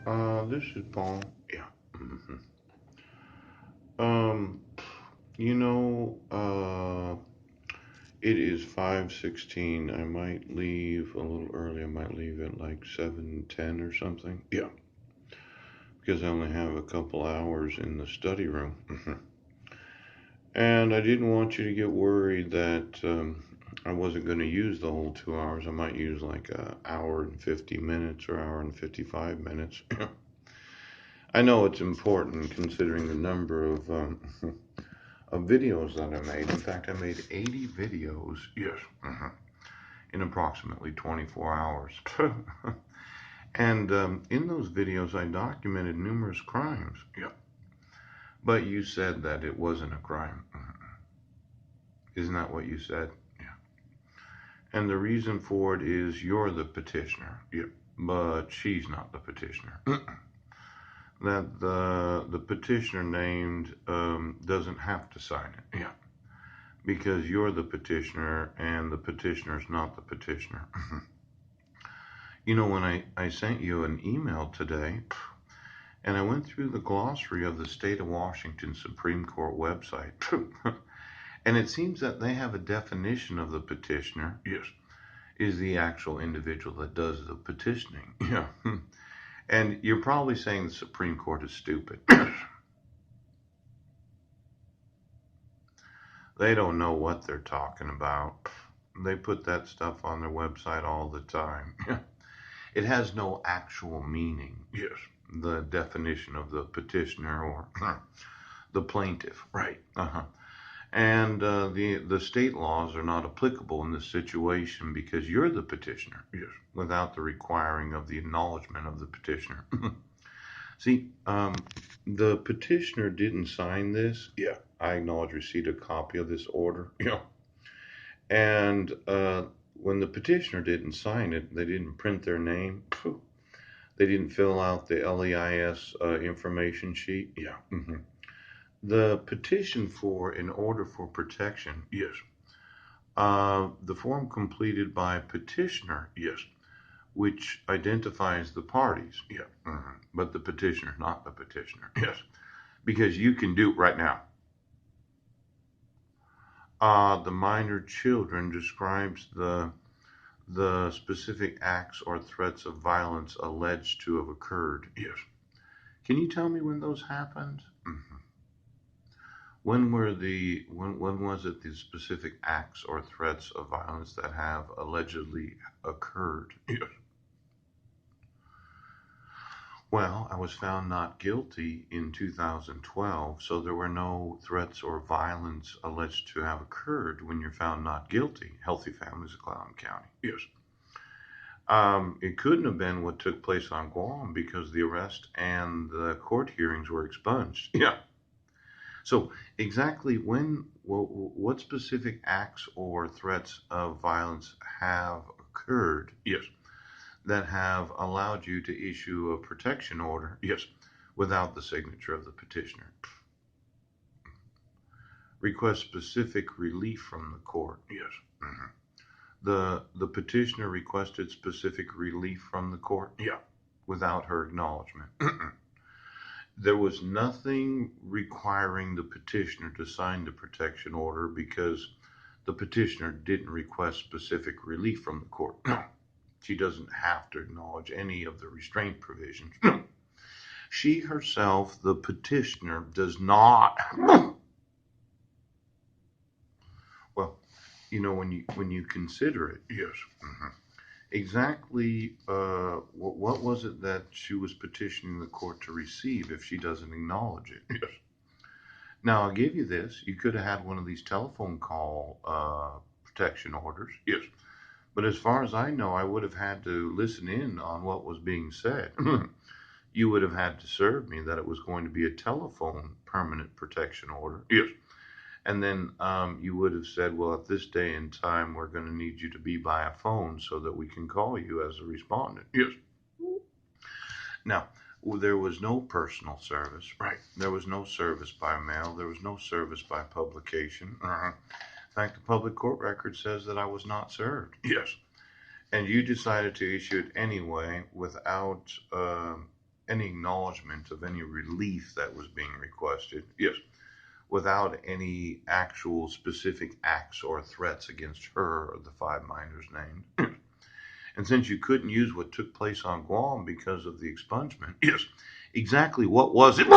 This is Paul. Yeah. Um, you know, it is 5:16. I might leave a little early. I might leave at like 7:10 or something. Yeah, because I only have a couple hours in the study room. And I didn't want you to get worried that I wasn't going to use the whole 2 hours. I might use like an hour and 50 minutes or hour and 55 minutes. I know it's important considering the number of videos that I made. In fact, I made 80 videos, yes, in approximately 24 hours. And in those videos, I documented numerous crimes. Yeah. But you said that it wasn't a crime. Isn't that what you said? Yeah. And the reason for it is you're the petitioner. Yeah. But she's not the petitioner. That the petitioner named doesn't have to sign it. Yeah. Because you're the petitioner and the petitioner's not the petitioner. You know, when I sent you an email today and I went through the glossary of the state of Washington Supreme Court website, and it seems that they have a definition of the petitioner. Yes. Is the actual individual that does the petitioning. Yeah. And you're probably saying the Supreme Court is stupid. They don't know what they're talking about. They put that stuff on their website all the time. It has no actual meaning. Yes. The definition of the petitioner or the plaintiff. Right. Uh-huh. And the state laws are not applicable in this situation because you're the petitioner. Yes. Without the requiring of the acknowledgement of the petitioner. See, the petitioner didn't sign this. Yeah. I acknowledge receipt a copy of this order. Yeah. And when the petitioner didn't sign it, they didn't print their name. They didn't fill out the LEIS information sheet. Yeah. The petition for an order for protection. Yes. The form completed by petitioner. Yes. Which identifies the parties. Yeah. But the petitioner, not the petitioner. Yes. Because you can do it right now. The minor children describes the specific acts or threats of violence alleged to have occurred. Yes. Can you tell me when those happened? When was it the specific acts or threats of violence that have allegedly occurred? Yes. Well, I was found not guilty in 2012, so there were no threats or violence alleged to have occurred when you're found not guilty. Healthy Families of Clallam County. Yes. It couldn't have been what took place on Guam because the arrest and the court hearings were expunged. Yeah. So exactly what specific acts or threats of violence have occurred? Yes. That have allowed you to issue a protection order? Yes. Without the signature of the petitioner. Request specific relief from the court? Yes. The petitioner requested specific relief from the court? Yeah. Without her acknowledgement. There was nothing requiring the petitioner to sign the protection order because the petitioner didn't request specific relief from the court. No. She doesn't have to acknowledge any of the restraint provisions. No. She herself, the petitioner, does not. Well, you know, when you consider it, yes. Exactly what was it that she was petitioning the court to receive if she doesn't acknowledge it? Yes. Now, I'll give you this. You could have had one of these telephone call protection orders. Yes. But as far as I know, I would have had to listen in on what was being said. You would have had to serve me that it was going to be a telephone permanent protection order. Yes. And then you would have said, well, at this day and time, we're going to need you to be by a phone so that we can call you as a respondent. Yes. Now, there was no personal service. Right. There was no service by mail. There was no service by publication. In fact, the public court record says that I was not served. Yes. And you decided to issue it anyway without any acknowledgement of any relief that was being requested. Yes, without any actual specific acts or threats against her or the five miners named. And since you couldn't use what took place on Guam because of the expungement, yes, exactly what was it?